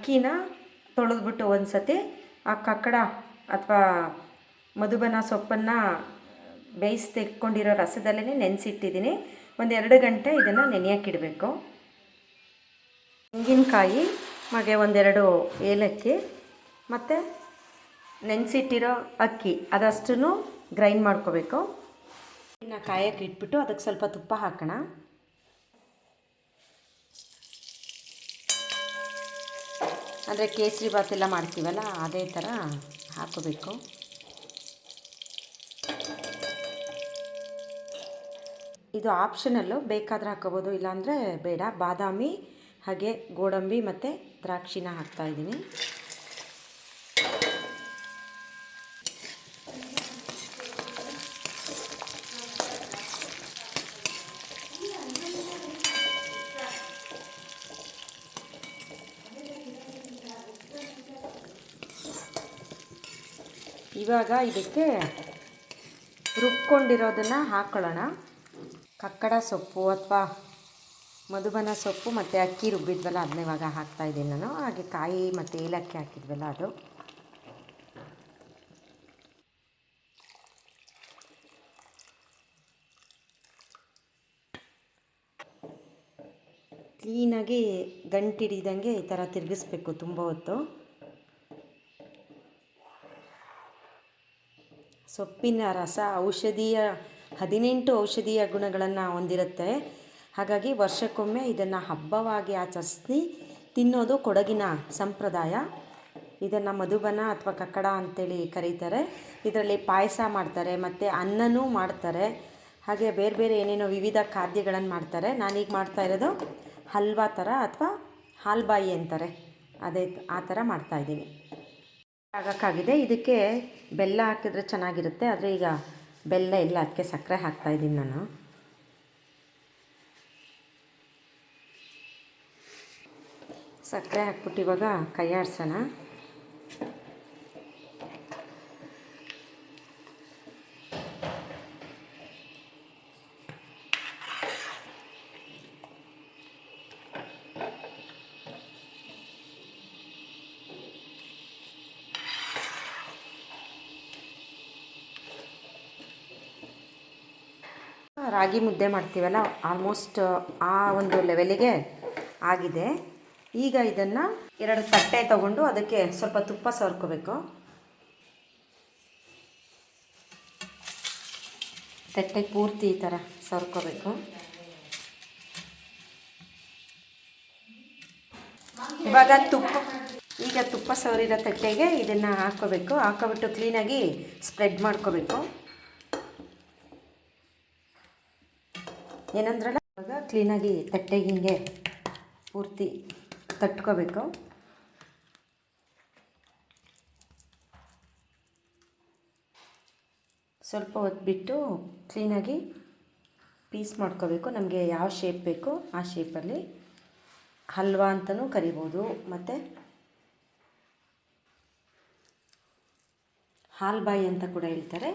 ಅಕ್ಕಿನ ತೊಳೆದ್ಬಿಟ್ಟು ಒಂದು ಸತಿ ಆ ಕಕ್ಕಡ ಅಥವಾ ಮಧುಬನ ಸೊಪ್ಪನ್ನು ಬೇಯಿಸಿ ತೆಕ್ಕೊಂಡಿರೋ ರಸದಲ್ಲೇ ನೆನೆಸಿಟ್ಟಿದ್ದೀನಿ. ಒಂದು 2 ಗಂಟೆ ಇದನ್ನು ನೆನೆಯೋಕ್ಕಿಡಬೇಕು. ತೆಂಗಿನಕಾಯಿ ಹಾಗೆ 1-2 ಏಲಕ್ಕಿ ಮತ್ತು ನೆನೆಸಿಟ್ಟಿರೋ ಅಕ್ಕಿ ಅದಷ್ಟನ್ನು ಗ್ರೈಂಡ್ ಮಾಡ್ಕೋಬೇಕು. ಇನ್ನು ಕಾಯಕ್ಕೆ ಇಟ್ಬಿಟ್ಟು ಅದಕ್ಕೆ ಸ್ವಲ್ಪ ತುಪ್ಪ ಹಾಕೋಣ. ಅಂದರೆ ಕೇಸರಿ ಬಾತೆಲ್ಲ ಮಾಡ್ತೀವಲ್ಲ ಅದೇ ಥರ ಹಾಕೋಬೇಕು. ಇದು ಆಪ್ಷನಲ್ಲು, ಬೇಕಾದರೆ ಹಾಕೋಬೋದು, ಇಲ್ಲಾಂದರೆ ಬೇಡ. ಬಾದಾಮಿ ಹಾಗೆ ಗೋಡಂಬಿ ಮತ್ತು ದ್ರಾಕ್ಷಿನ ಹಾಕ್ತಾಯಿದ್ದೀನಿ. ಇವಾಗ ಇದಕ್ಕೆ ರುಬ್ಕೊಂಡಿರೋದನ್ನು ಹಾಕ್ಕೊಳ್ಳೋಣ. ಕಕ್ಕಡ ಸೊಪ್ಪು ಅಥವಾ ಮಧುಬನ ಸೊಪ್ಪು ಮತ್ತು ಅಕ್ಕಿ ರುಬ್ಬಿದ್ವಲ್ಲ ಅದನ್ನ ಇವಾಗ ಹಾಕ್ತಾಯಿದ್ದೀನಿ ನಾನು. ಹಾಗೆ ಕಾಯಿ ಮತ್ತು ಏಲಕ್ಕಿ ಹಾಕಿದ್ವಲ್ಲ ಅದು. ಕ್ಲೀನಾಗಿ ಗಂಟಿಡಿದಂಗೆ ಈ ಥರ ತಿರುಗಿಸ್ಬೇಕು ತುಂಬ ಹೊತ್ತು. ಸೊಪ್ಪಿನ ರಸ 18 ಔಷಧೀಯ ಗುಣಗಳನ್ನು ಹೊಂದಿರುತ್ತೆ. ಹಾಗಾಗಿ ವರ್ಷಕ್ಕೊಮ್ಮೆ ಇದನ್ನು ಹಬ್ಬವಾಗಿ ಆಚರಿಸಿ ತಿನ್ನೋದು ಕೊಡಗಿನ ಸಂಪ್ರದಾಯ. ಇದನ್ನು ಮಧುಬನ ಅಥವಾ ಕಕ್ಕಡ ಅಂತೇಳಿ ಕರೀತಾರೆ. ಇದರಲ್ಲಿ ಪಾಯಸ ಮಾಡ್ತಾರೆ ಮತ್ತು ಅನ್ನನೂ ಮಾಡ್ತಾರೆ. ಹಾಗೆ ಬೇರೆ ಬೇರೆ ಏನೇನೋ ವಿವಿಧ ಖಾದ್ಯಗಳನ್ನು ಮಾಡ್ತಾರೆ. ನಾನೀಗ ಮಾಡ್ತಾಯಿರೋದು ಹಲ್ವಾ ಥರ ಅಥವಾ ಹಾಲ್ಬಾಯಿ ಅಂತಾರೆ, ಆ ಥರ ಮಾಡ್ತಾಯಿದ್ದೀನಿ. ಆಗೋಕ್ಕಾಗಿದೆ. ಇದಕ್ಕೆ ಬೆಲ್ಲ ಹಾಕಿದ್ರೆ ಚೆನ್ನಾಗಿರುತ್ತೆ, ಆದರೆ ಈಗ ಬೆಲ್ಲ ಇಲ್ಲ, ಅದಕ್ಕೆ ಸಕ್ಕರೆ ಹಾಕ್ತಾಯಿದ್ದೀನಿ ನಾನು. ಸಕ್ಕರೆ ಹಾಕ್ಬಿಟ್ಟು ಇವಾಗ ಕೈ ಆಡಿಸೋಣ. ರಾಗಿ ಮುದ್ದೆ ಮಾಡ್ತೀವಲ್ಲ, ಆಲ್ಮೋಸ್ಟ್ ಆ ಒಂದು ಲೆವೆಲಿಗೆ ಆಗಿದೆ. ಈಗ ಇದನ್ನು 2 ತಟ್ಟೆ ತಗೊಂಡು ಅದಕ್ಕೆ ಸ್ವಲ್ಪ ತುಪ್ಪ ಸವರ್ಕೋಬೇಕು. ತಟ್ಟೆಗೆ ಪೂರ್ತಿ ಈ ಥರ ಸವರ್ಕೋಬೇಕು. ಇವಾಗ ತುಪ್ಪ ಸವರಿರೋ ತಟ್ಟೆಗೆ ಇದನ್ನು ಹಾಕ್ಕೋಬೇಕು. ಹಾಕ್ಕೊಬಿಟ್ಟು ಕ್ಲೀನಾಗಿ ಸ್ಪ್ರೆಡ್ ಮಾಡ್ಕೋಬೇಕು. ಏನಂದ್ರಲ್ಲ, ಇವಾಗ ಕ್ಲೀನಾಗಿ ತಟ್ಟೆಗೆ ಹಿಂಗೆ ಪೂರ್ತಿ ತಟ್ಕೋಬೇಕು. ಸ್ವಲ್ಪ ಹೊತ್ತು ಬಿಟ್ಟು ಕ್ಲೀನಾಗಿ ಪೀಸ್ ಮಾಡ್ಕೋಬೇಕು. ನಮಗೆ ಯಾವ ಶೇಪ್ ಬೇಕು ಆ ಶೇಪಲ್ಲಿ. ಹಲ್ವಾ ಅಂತಲೂ ಕರಿಬೋದು ಮತ್ತು ಹಾಲ್ಬಾಯಿ ಅಂತ ಕೂಡ ಹೇಳ್ತಾರೆ.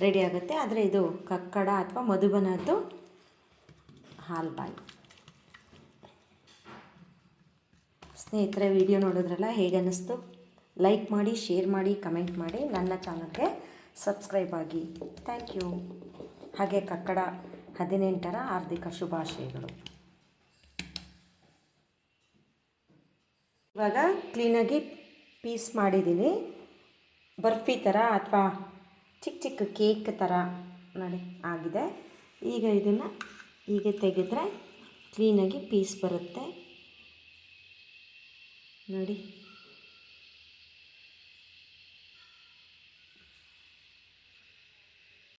ರೆಡಿ ಆಗುತ್ತೆ. ಆದರೆ ಇದು ಕಕ್ಕಡ ಅಥವಾ ಮಧುಬನದ್ದು ಹಾಲ್ಬಾಯಿ. ಸ್ನೇಹಿತರೆ, ವಿಡಿಯೋ ನೋಡಿದ್ರಲ್ಲ, ಹೇಗೆ ಅನ್ನಿಸ್ತು? ಲೈಕ್ ಮಾಡಿ, ಶೇರ್ ಮಾಡಿ, ಕಮೆಂಟ್ ಮಾಡಿ. ನನ್ನ ಚಾನಲ್ಗೆ ಸಬ್ಸ್ಕ್ರೈಬ್ ಆಗಿ. Thank you. ಹಾಗೆ ಕಕ್ಕಡ 18ರ ಹಾರ್ದಿಕ ಶುಭಾಶಯಗಳು. ಇವಾಗ ಕ್ಲೀನಾಗಿ ಪೀಸ್ ಮಾಡಿದ್ದೀನಿ. ಬರ್ಫಿ ಥರ ಅಥವಾ ಚಿಕ್ಕ ಚಿಕ್ಕ ಕೇಕ್ ಥರ ನೋಡಿ ಆಗಿದೆ. ಈಗ ಇದನ್ನು ಹೀಗೆ ತೆಗೆದ್ರೆ ಕ್ಲೀನಾಗಿ ಪೀಸ್ ಬರುತ್ತೆ ನೋಡಿ.